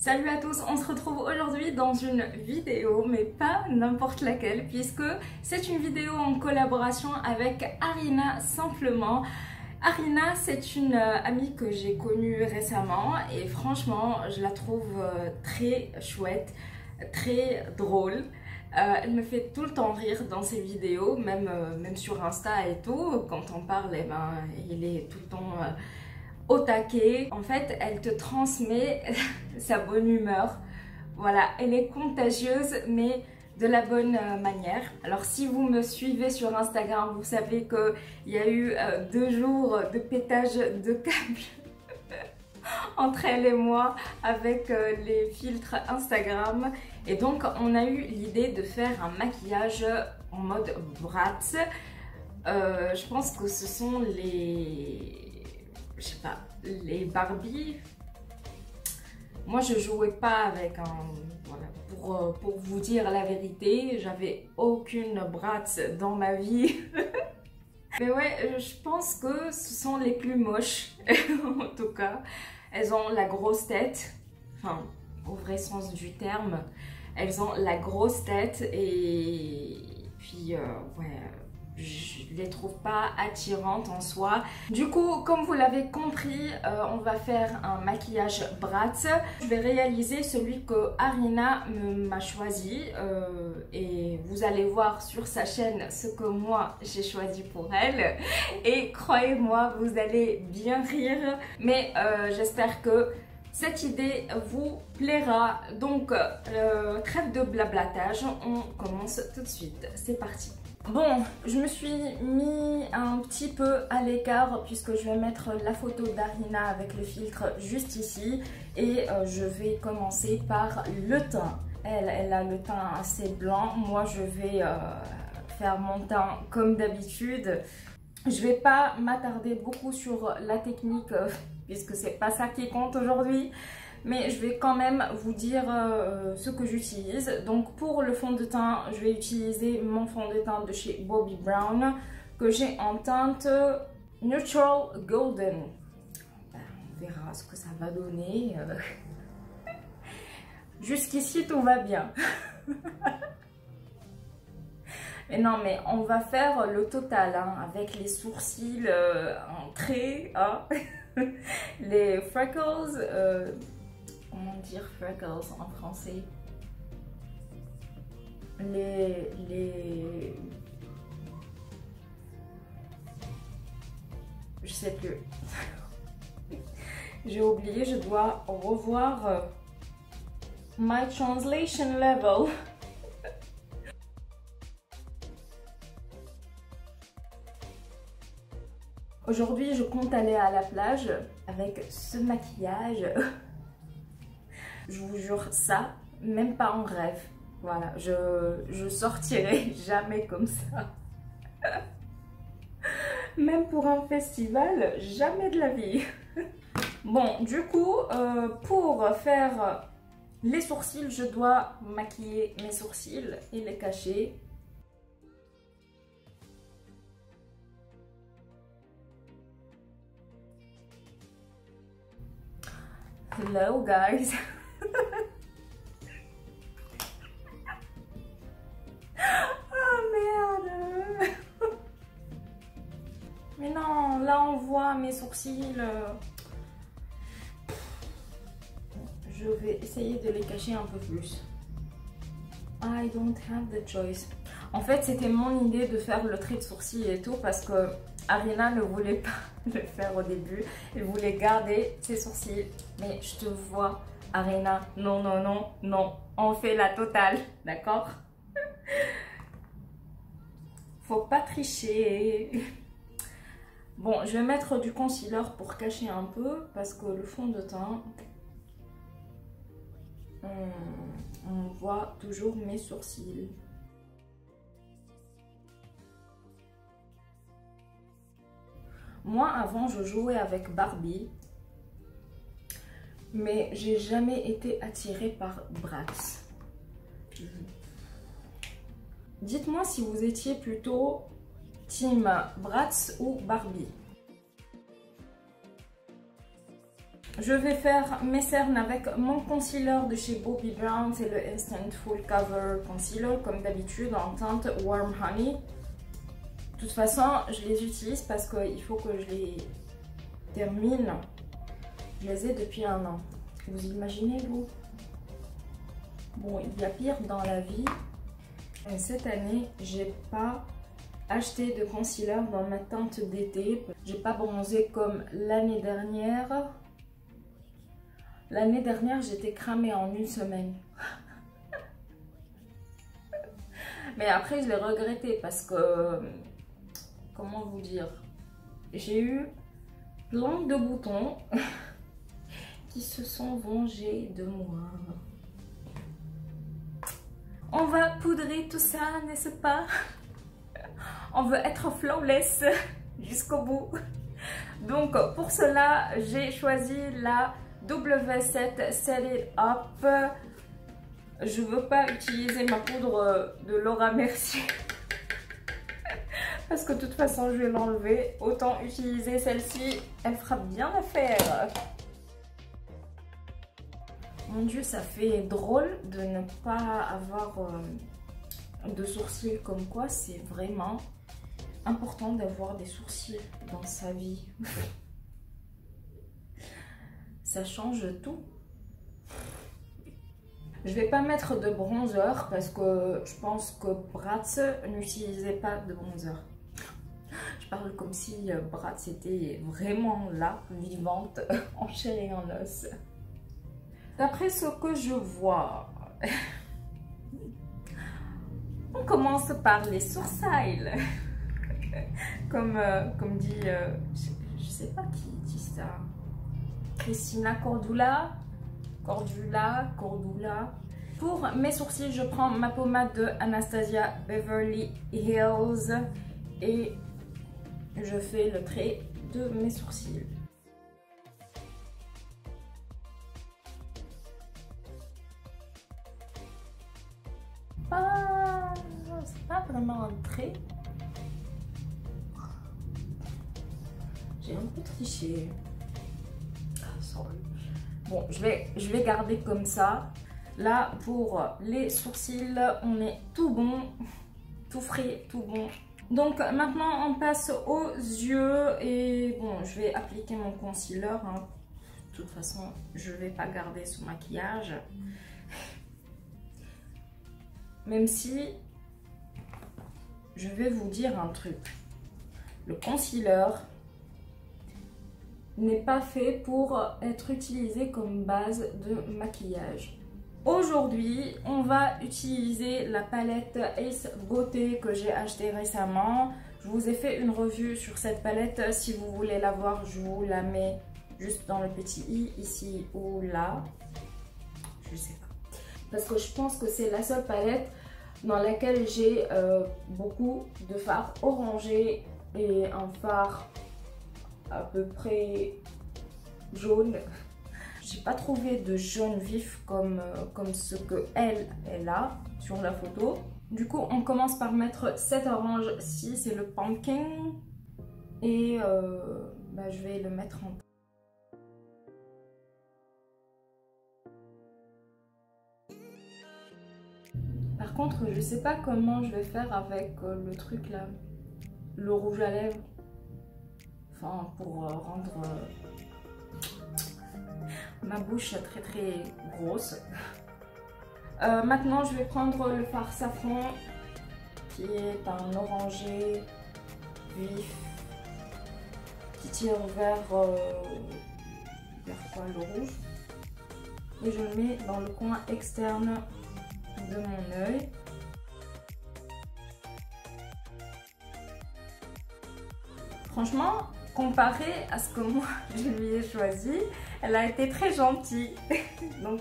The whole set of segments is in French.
Salut à tous, on se retrouve aujourd'hui dans une vidéo, mais pas n'importe laquelle, puisque c'est une vidéo en collaboration avec Arina Simplement. Arina, c'est une amie que j'ai connue récemment et franchement, je la trouve très chouette, très drôle. Elle me fait tout le temps rire dans ses vidéos, même sur Insta et tout. Quand on parle, eh ben, il est tout le temps au taquet. En fait, elle te transmet sa bonne humeur. Voilà, elle est contagieuse, mais de la bonne manière. Alors si vous me suivez sur Instagram, vous savez qu'il y a eu 2 jours de pétage de câbles entre elle et moi avec les filtres Instagram. Et donc on a eu l'idée de faire un maquillage en mode Bratz. Je pense que ce sont je sais pas, les Barbie. Moi je jouais pas avec un... Voilà, pour vous dire la vérité, j'avais aucune Bratz dans ma vie. Mais ouais, je pense que ce sont les plus moches, en tout cas. Elles ont la grosse tête, enfin, au vrai sens du terme. Elles ont la grosse tête et puis, ouais, je les trouve pas attirantes en soi. Du coup, comme vous l'avez compris, on va faire un maquillage Bratz. Je vais réaliser celui que Arina m'a choisi et vous allez voir sur sa chaîne ce que moi j'ai choisi pour elle. Et croyez-moi, vous allez bien rire. Mais j'espère que cette idée vous plaira. Donc, trêve de blablatage, on commence tout de suite. C'est parti. Bon, je me suis mis un petit peu à l'écart puisque je vais mettre la photo d'Arina avec le filtre juste ici. Et je vais commencer par le teint. Elle a le teint assez blanc. Moi, je vais faire mon teint comme d'habitude. Je vais pas m'attarder beaucoup sur la technique puisque c'est pas ça qui compte aujourd'hui. Mais je vais quand même vous dire ce que j'utilise. Donc pour le fond de teint, je vais utiliser mon fond de teint de chez Bobbi Brown que j'ai en teinte Neutral Golden. Ben, on verra ce que ça va donner. Jusqu'ici tout va bien. Mais non, mais on va faire le total hein, avec les sourcils en trait, hein. Les freckles. Comment dire freckles en français? Je sais plus. J'ai oublié, je dois revoir my translation level. Aujourd'hui, je compte aller à la plage avec ce maquillage. Je vous jure, ça, même pas en rêve. Voilà, je sortirai jamais comme ça. Même pour un festival, jamais de la vie. Bon, du coup, pour faire les sourcils, je dois maquiller mes sourcils et les cacher. Hello guys. Oh merde. Mais non, là on voit mes sourcils. Je vais essayer de les cacher un peu plus. I don't have the choice. En fait, c'était mon idée de faire le trait de sourcils et tout parce que Arina ne voulait pas le faire au début. Elle voulait garder ses sourcils. Mais je te vois, Arina, non, non, non, non. On fait la totale, d'accord? Faut pas tricher. Bon, je vais mettre du concealer pour cacher un peu parce que le fond de teint, on voit toujours mes sourcils. Moi, avant, je jouais avec Barbie, mais j'ai jamais été attirée par Bratz. Dites-moi si vous étiez plutôt team Bratz ou Barbie. Je vais faire mes cernes avec mon concealer de chez Bobbi Brown. C'est le Instant Full Cover Concealer, comme d'habitude, en teinte Warm Honey. De toute façon, je les utilise parce qu'il faut que je les termine. Je les ai depuis 1 an. Vous imaginez, vous? Bon, il y a pire dans la vie. Et cette année, j'ai pas acheté de concealer dans ma teinte d'été. J'ai pas bronzé comme l'année dernière. L'année dernière, j'étais cramée en 1 semaine. Mais après, je l'ai regretté parce que... Comment vous dire? J'ai eu plein de boutons qui se sont vengés de moi. On va poudrer tout ça, n'est-ce pas? On veut être flawless jusqu'au bout. Donc pour cela, j'ai choisi la W7 Set It Up. Je veux pas utiliser ma poudre de Laura Mercier parce que de toute façon je vais l'enlever. Autant utiliser celle-ci, elle fera bien l'affaire. Mon Dieu, ça fait drôle de ne pas avoir de sourcils, comme quoi c'est vraiment important d'avoir des sourcils dans sa vie. Ça change tout. Je vais pas mettre de bronzer parce que je pense que Bratz n'utilisait pas de bronzer. Je parle comme si Bratz était vraiment là, vivante, en chair et en os. D'après ce que je vois, on commence par les sourcils. Comme dit, je sais pas qui dit ça, Christina Cordula. Pour mes sourcils, je prends ma pommade de Anastasia Beverly Hills et je fais le trait de mes sourcils. C'est pas vraiment un trait. J'ai un peu triché. Bon, je vais garder comme ça. Là, pour les sourcils, on est tout bon, tout frais, tout bon. Donc maintenant, on passe aux yeux. Et bon, je vais appliquer mon concealer. Hein. De toute façon, je vais pas garder ce maquillage. Même si, je vais vous dire un truc. Le concealer n'est pas fait pour être utilisé comme base de maquillage. Aujourd'hui, on va utiliser la palette Ace Beauté que j'ai achetée récemment. Je vous ai fait une revue sur cette palette. Si vous voulez la voir, je vous la mets juste dans le petit i, ici ou là. Je sais pas. Parce que je pense que c'est la seule palette dans laquelle j'ai beaucoup de fards orangés et un fard à peu près jaune. J'ai pas trouvé de jaune vif comme ce que elle a sur la photo. Du coup, on commence par mettre cet orange-ci, c'est le pumpkin. Et je vais le mettre en... Par contre, je sais pas comment je vais faire avec le truc là, le rouge à lèvres. Enfin, pour rendre ma bouche très très grosse. Maintenant, je vais prendre le fard safran qui est un orangé vif qui tire vers quoi, le rouge. Et je le mets dans le coin externe de mon œil. Franchement, comparé à ce que moi je lui ai choisi, elle a été très gentille. Donc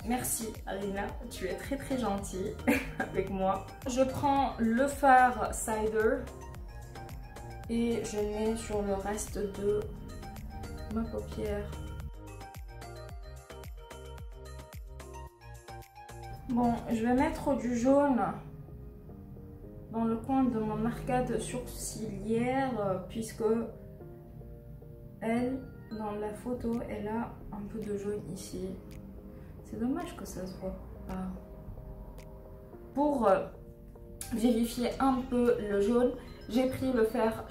merci Alina, tu es très très gentille avec moi. Je prends le fard Cider et je mets sur le reste de ma paupière. Bon, je vais mettre du jaune dans le coin de mon arcade sourcilière puisque elle dans la photo, elle a un peu de jaune ici. C'est dommage que ça se voit pas. Pour vérifier un peu le jaune, j'ai pris le fer.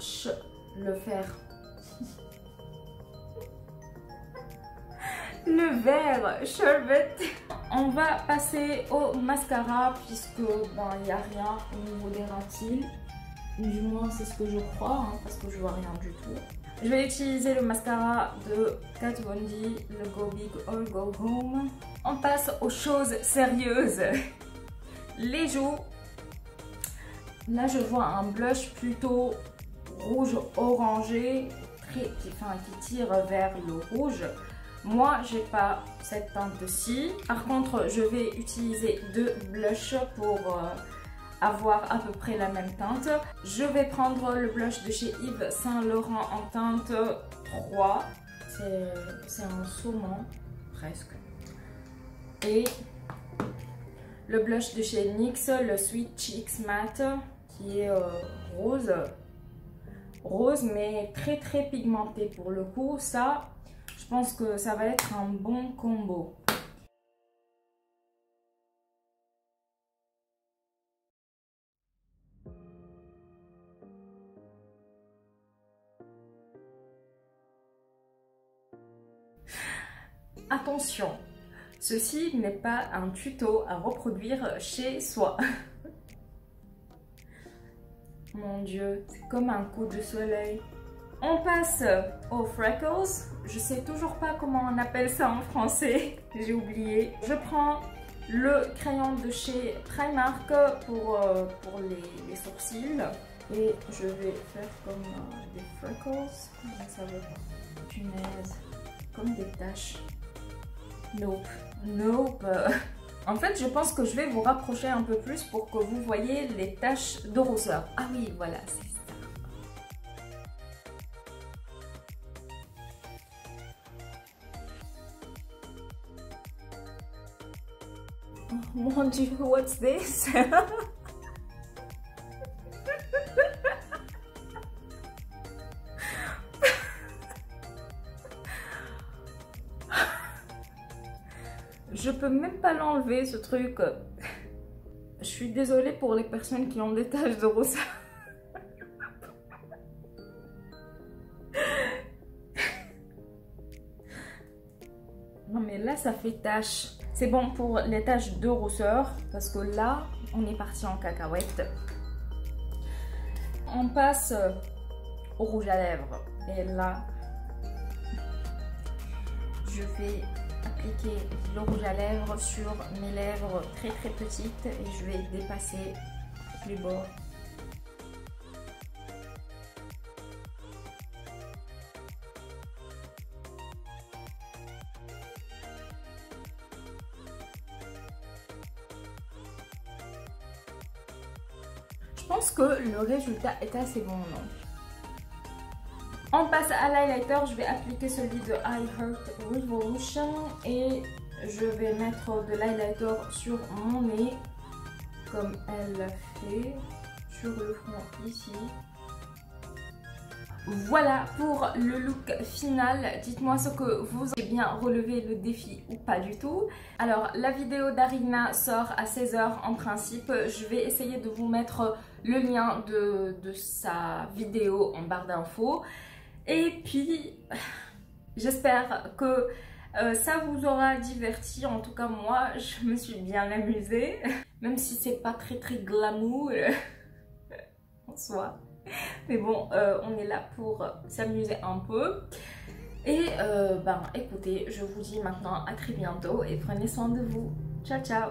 Le vert Sherbet. On va passer au mascara puisque ben, il n'y a rien au niveau des racines. Du moins c'est ce que je crois hein, parce que je vois rien du tout. Je vais utiliser le mascara de Kat Von D, le Go Big or Go Home. On passe aux choses sérieuses. Les joues. Là je vois un blush plutôt rouge orangé qui tire vers le rouge. Moi j'ai pas cette teinte-ci. Par contre je vais utiliser deux blushs pour avoir à peu près la même teinte. Je vais prendre le blush de chez Yves Saint Laurent en teinte 3. C'est un saumon presque. Et le blush de chez NYX, le Sweet Cheeks Matte, qui est rose. Rose mais très très pigmenté pour le coup. Ça, je pense que ça va être un bon combo. Attention, ceci n'est pas un tuto à reproduire chez soi. Mon Dieu, c'est comme un coup de soleil. On passe aux freckles. Je sais toujours pas comment on appelle ça en français. J'ai oublié. Je prends le crayon de chez Primark pour les sourcils. Et je vais faire comme des freckles. Ça veut pas. Punaise. Comme des taches. Nope. Nope. En fait, je pense que je vais vous rapprocher un peu plus pour que vous voyez les taches de rousseur. Ah oui, voilà, c'est ça. Oh mon Dieu, what's this? Je peux même pas l'enlever ce truc. Je suis désolée pour les personnes qui ont des taches de rousseur. Non mais là ça fait tache. C'est bon pour les taches de rousseur parce que là on est parti en cacahuète. On passe au rouge à lèvres. Et là je vais appliquer le rouge à lèvres sur mes lèvres très très petites et je vais dépasser les bords. Je pense que le résultat est assez bon, non? On passe à l'highlighter, je vais appliquer celui de I Heart Revolution et je vais mettre de l'highlighter sur mon nez comme elle l'a fait, sur le front ici. Voilà pour le look final. Dites-moi ce que vous avez bien relevé le défi ou pas du tout. Alors la vidéo d'Arina sort à 16 h en principe. Je vais essayer de vous mettre le lien de sa vidéo en barre d'infos. Et puis j'espère que ça vous aura diverti. En tout cas moi je me suis bien amusée. Même si c'est pas très glamour en soi. Mais bon, on est là pour s'amuser un peu. Et ben écoutez, je vous dis maintenant à très bientôt et prenez soin de vous. Ciao ciao.